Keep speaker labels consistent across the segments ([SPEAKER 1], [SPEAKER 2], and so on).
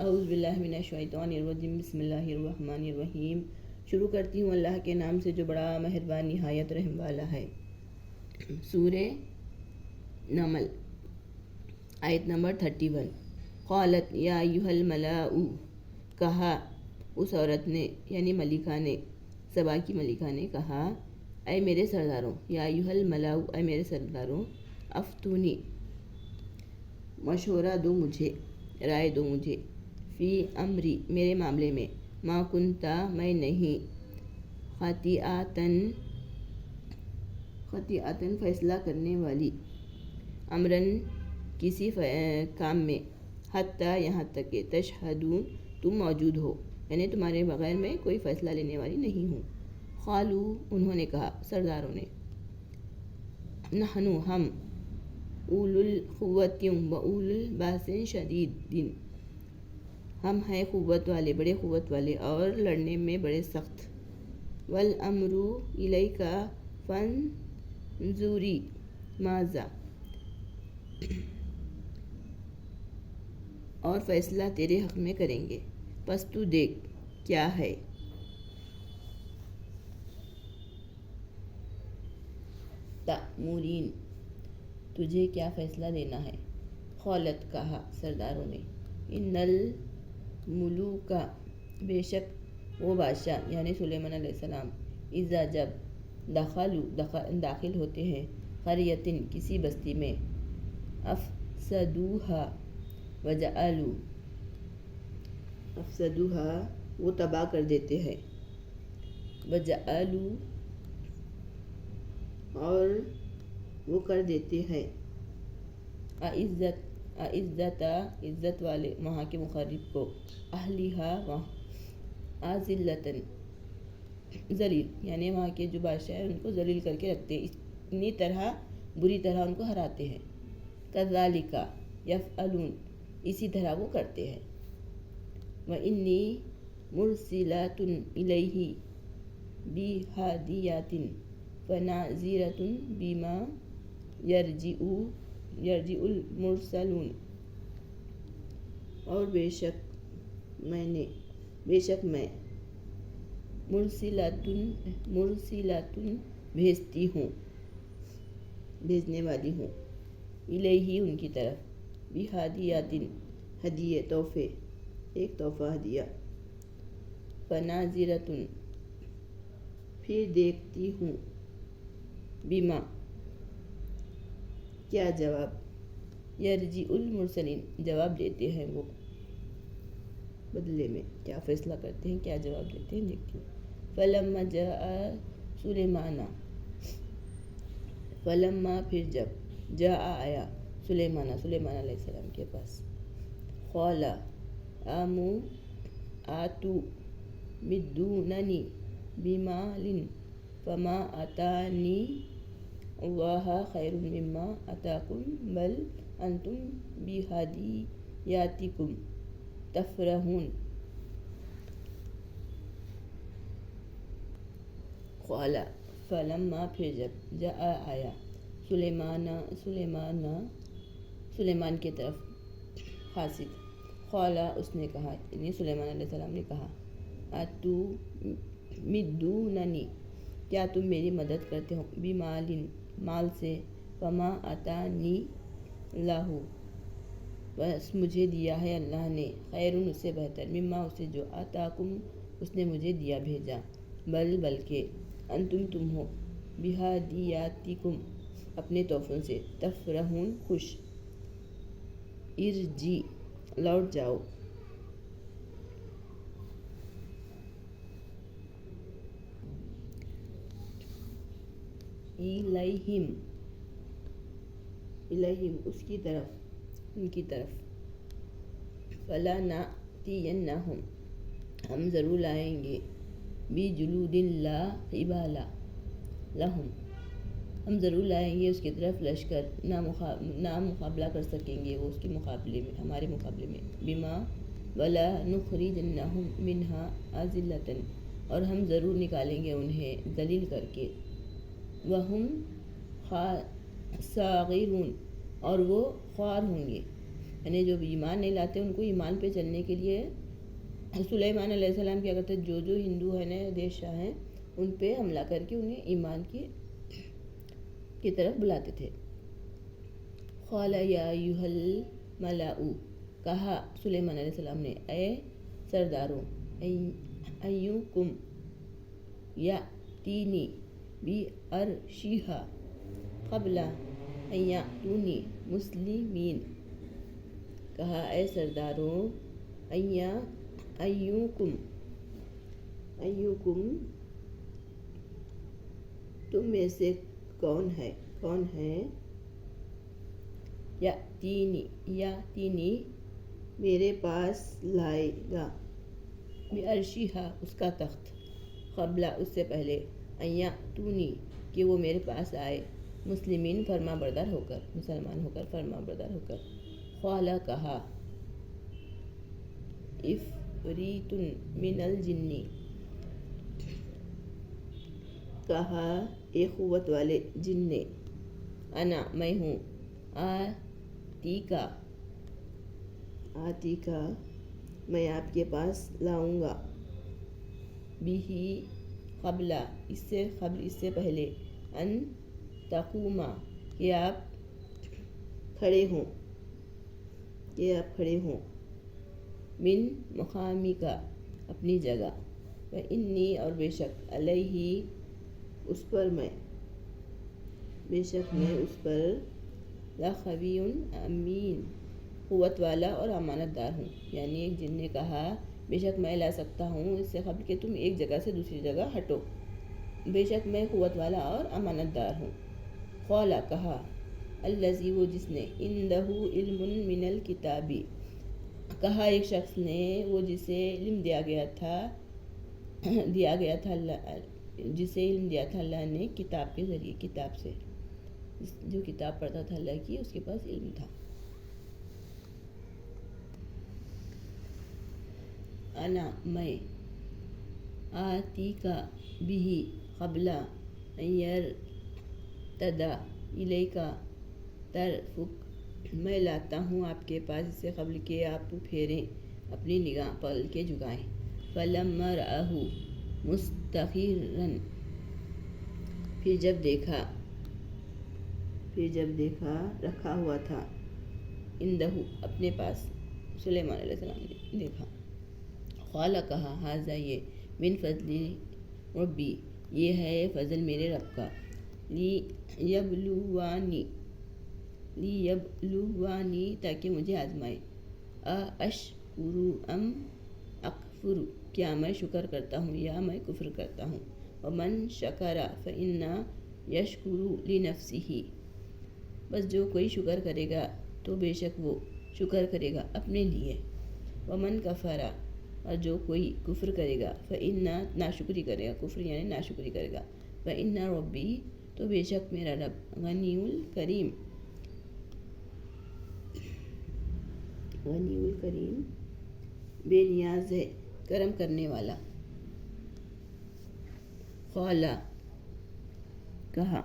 [SPEAKER 1] اعوذ باللہ من الشیطان الرجیم، بسم اللہ الرحمن الرحیم۔ شروع کرتی ہوں اللہ کے نام سے جو بڑا مہربان نہایت رحم والا ہے۔ سورہ نمل آیت نمبر 31۔ قالت یا ایھا الملاء، کہا اس عورت نے یعنی ملکہ نے، سبا کی ملکہ نے کہا، اے میرے سرداروں، یا ایھا الملاء، اے میرے سرداروں، افتونی، مشورہ دو مجھے، رائے دو مجھے، فی امری، میرے معاملے میں، ما کنتا، میں نہیں، خطیئتن، فیصلہ کرنے والی، امرن، کسی کام میں، حتیٰ، یہاں تک کہ، تشہدون، تم موجود ہو، یعنی تمہارے بغیر میں کوئی فیصلہ لینے والی نہیں ہوں۔ قالو، انہوں نے کہا، سرداروں نے، نحنو، ہم، اولو القوۃ و اولو البأس شدید، ہم ہیں قوت والے، بڑے قوت والے اور لڑنے میں بڑے سخت، والامر الیک فانظری ماذا، اور فیصلہ تیرے حق میں کریں گے، پس تو دیکھ کیا ہے۔ تأمرین، تجھے کیا فیصلہ دینا ہے۔ قالت، کہا سرداروں نے، ان الملوک، بے شک وہ بادشاہ یعنی سلیمان علیہ السلام، اذا، جب، داخل ہوتے ہیں، قریۃ، کسی بستی میں، افسدوها، وہ تباہ کر دیتے ہیں، وجعلوا، اور وہ کر دیتے ہیں، عزت والے، وہاں کے مخالف کو، اہلیہا، اذلتن، ذلیل، یعنی وہاں کے جو بادشاہ ہیں ان کو ذلیل کر کے رکھتے ہیں، اتنی طرح بری طرح ان کو ہراتے ہیں۔ کذالک یفعلون، اسی طرح وہ کرتے ہیں۔ وَإِنِّی مُرْسِلَةٌ إِلَیْہِ بِہَدِیَّةٍ فَنَاظِرَةٌ بِمَا یَرْجِعُ الْمُرْسَلُونَ، اور بے شک میں مرسلاتن، بھیجنے والی ہوں، الیہ، ان کی طرف، بہدیۃ، ہدیے، تحفے، ایک تحفہ ہدیہ، فناظرۃ، پھر دیکھتی ہوں، بما، کیا جواب، یرجع المرسلین، جواب دیتے ہیں وہ، بدلے میں کیا فیصلہ کرتے ہیں، کیا جواب دیتے ہیں، دیکھتی ہوں۔ فلما جاء سلیمان، پھر جب، جاء، آیا، سلیمان علیہ السلام کے پاس، قال، اتمدوننی بمال فما آتانی اللہ خیر مما آتاکم بل انتم بہدیاتکم تفرحون۔ قال، فلما، پھر جب، جاء، آیا، سلیمان کی طرف قاصد، قال، اس نے کہا، یعنی سلیمان علیہ السلام نے کہا، اتمدوننی، کیا تم میری مدد کرتے ہو، بمال، مال سے، فما آتانی اللہ، بس مجھے دیا ہے اللہ نے، خیر، اس سے بہتر، مما، اس سے جو، آتاکم، اس نے مجھے دیا بھیجا، بلکہ، انتم، تم ہو، بہدیاتکم، اپنے تحفوں سے، تفرحون، خوش۔ ارجع، لوٹ جاؤ، الیہم، اس کی طرف، ان کی طرف، فلنأتینہم، ہم ضرور لائیں گے، بجنود لا قبال لہم، ہم ضرور لائیں گے اس کی طرف لشکر، نہ مقابلہ کر سکیں گے وہ اس کے مقابلے میں، ہمارے مقابلے میں، بما، ولنخرجنہم منہا اذلۃ، اور ہم ضرور نکالیں گے انہیں ذلیل کر کے، وہم صاغرون، اور وہ خوار ہوں گے، یعنی جو ایمان نہیں لاتے ان کو ایمان پہ چلنے کے لیے سلیمان علیہ السلام کیا کرتے، جو ہندو ہیں نا دیش شاہ ہیں ان پہ حملہ کر کے انہیں ایمان کی طرف بلاتے تھے۔ قال یا ایھا الملأ، کہا سلیمان علیہ السلام نے، اے سرداروں، ایکم یأتینی بعرشھا قبل ان یأتونی مسلمین، کہا اے سرداروں، ایکم تم میں سے کون ہے یأتینی میرے پاس لائے گا، بعرشھا اس کا تخت، قبل اس سے پہلے، ان یأتونی کہ وہ میرے پاس آئے، مسلمین فرما بردار ہو کر، مسلمان ہو کر، فرما بردار ہو کر۔ قال کہا، عفریت من الجن، کہا ایک قوت والے جن نے، انا میں ہوں، آتیکا میں آپ کے پاس لاؤں گا، بہی قبل اس سے پہلے، ان تقوما کہ آپ کھڑے ہوں، من مقامکا اپنی جگہ، وانی اور بے شک علیہ اس پر میں لقوی امین قوت والا اور امانت دار ہوں۔ یعنی ایک جن نے کہا بے شک میں لا سکتا ہوں اس سے قبل کہ تم ایک جگہ سے دوسری جگہ ہٹو، بے شک میں قوت والا اور امانت دار ہوں۔ قال کہا، الذی وہ جس نے، عندہ علم من الکتاب، کہا ایک شخص نے وہ جسے علم دیا گیا تھا اللہ نے کتاب کے ذریعے، کتاب سے، جو کتاب پڑھتا تھا اللہ کی، اس کے پاس علم تھا۔ انا میں، آتیکا بہی قبل ان یرتد الیکا طرفک، میں لاتا ہوں آپ کے پاس اس سے قبل کہ آپ پھیریں اپنی نگاہ، پل کے جھکائیں۔ فلما رآہ مستقرا، پھر جب دیکھا رکھا ہوا تھا، عندہ اپنے پاس، سلیمان علیہ السلام نے دیکھا، قال کہا، ھذا یہ، من فضل ربی، یہ ہے فضل میرے رب کا، لیبلوانی تاکہ مجھے آزمائے، اشکر ام اکفر، کیا میں شکر کرتا ہوں یا میں کفر کرتا ہوں، ومن شکر فإنما یشکر لنفسہ، بس جو کوئی شکر کرے گا تو بے شک وہ شکر کرے گا اپنے لیے، ومن کفر، اور جو کوئی کفر کرے گا، فإنما ناشکری کرے گا، کفر یعنی ناشکری کرے گا، فإن ربی، تو بے شک میرا رب، غنی الکریم، بے نیاز ہے، کرم کرنے والا۔ قال کہا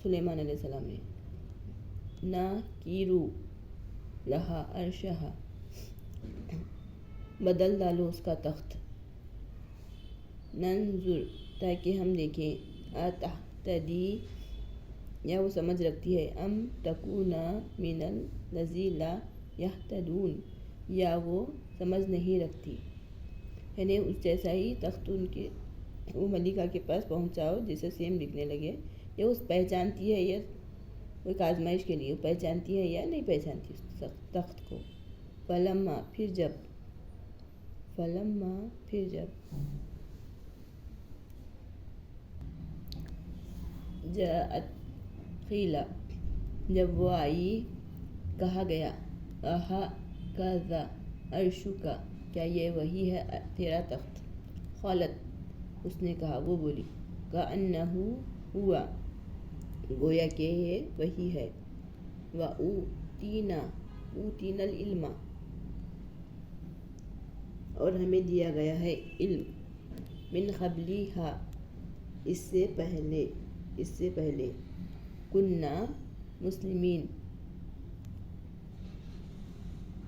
[SPEAKER 1] سلیمان علیہ السلام نے، نَکِرُوا لہا عرشہا، بدل ڈالو اس کا تخت، ننظر تاکہ ہم دیکھیں، اتہتدی یا وہ سمجھ رکھتی ہے، ام تکون من الذین لا یہتدون یا وہ سمجھ نہیں رکھتی، یعنی اس جیسا ہی تخت ان کے وہ ملکہ کے پاس پہنچاؤ جسے سیم دکھنے لگے، یا اس پہچانتی ہے، یا وہ ایک آزمائش کے لیے پہچانتی ہے یا نہیں پہچانتی اس تخت کو۔ فلما پھر جب جاءت قیل، جب وہ آئی کہا گیا، اھذا عرشک، کیا یہ وہی ہے تیرا تخت، قالت اس نے کہا، وہ بولی، کأنہ ھو، گویا کہ یہ وہی ہے، وأوتینا العلم، اور ہمیں دیا گیا ہے علم، من قبلھا، اس سے پہلے، کنا مسلمین،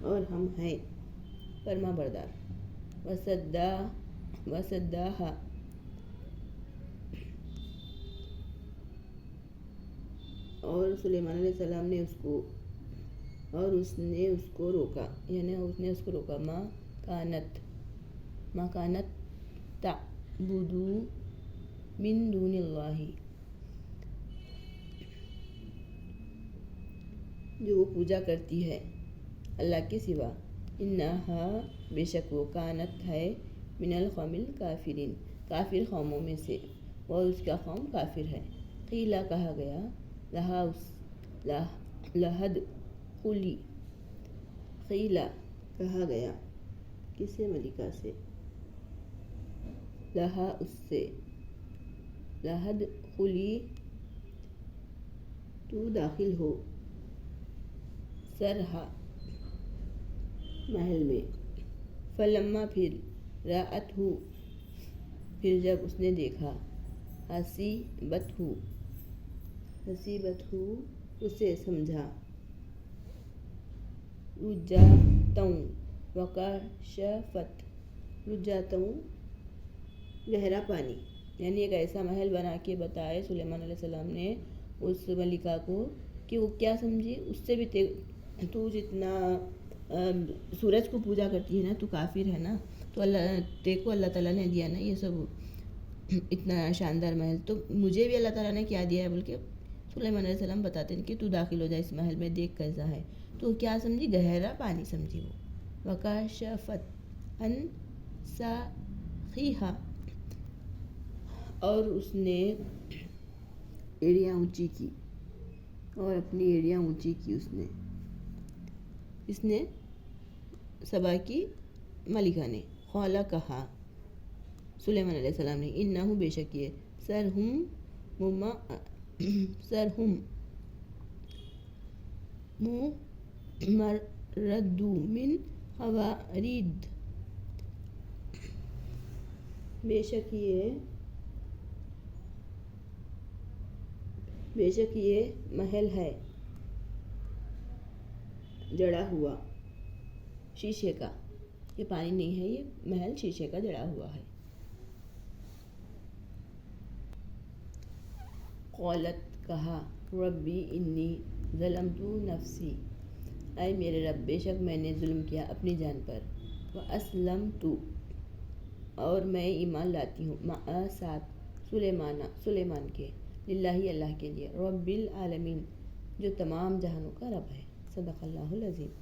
[SPEAKER 1] اور ہم ہیں فرما بردار۔ وصداہا، اور سلیمان علیہ السلام نے اس نے اس کو روکا، یعنی اس نے اس کو روکا۔ ما کانت تعبدو من دون اللہ، جو وہ پوجا کرتی ہے اللہ کے سوا۔ انہا، بے شک وہ، کانت ہے، من القوم الکافرین، کافر قوموں میں سے، اور اس کا قوم کافر ہے۔ قیلا، کہا گیا، لہد خلی، قیلا، کہا گیا، کسے؟ ملکہ سے، لہا، اس سے، لہد خلی، تو داخل ہو، سرہا، محل میں۔ فلما، پھر، رأتہ، پھر جب اس نے دیکھا، حسیبتہ، اسے سمجھا، لجّۃً، وکشفت، لجّۃً، گہرا پانی، یعنی ایک ایسا محل بنا کے بتائے سلیمان علیہ السلام نے اس ملکہ کو کہ وہ کیا سمجھی، اس سے بھی تو جتنا سورج کو پوجا کرتی ہے نا، تو کافر ہے نا، تو اللہ تعالیٰ نے دیا نا یہ سب اتنا شاندار محل، تو مجھے بھی اللہ تعالیٰ نے کیا دیا ہے، بلکہ سلیمان علیہ السلام بتاتے ہیں کہ تو داخل ہو جائے اس محل میں، دیکھ کیسا ہے، تو کیا سمجھی؟ گہرا پانی سمجھی وہ۔ وکشفت عن ساقیہا، اور اس نے ایڑیاں اونچی کی، اور اپنی ایڑیاں اونچی کی اس نے سبا کی ملکہ نے۔ قال، کہا سلیمان علیہ السلام نے، انہو، بے شک یہ، سرہم ممرد من قواریر، بے شک یہ محل ہے جڑا ہوا شیشے کا، یہ پانی نہیں ہے، یہ محل شیشے کا جڑا ہوا ہے۔ قالت، کہا، ربی انی ظلمت نفسی، اے میرے رب، بے شک میں نے ظلم کیا اپنی جان پر، واسلمت، اور میں ایمان لاتی ہوں، ساتھ سلیمان کے، للہ، اللہ کے لیے، رب العالمین، جو تمام جہانوں کا رب ہے۔ صدق اللہ العظیم۔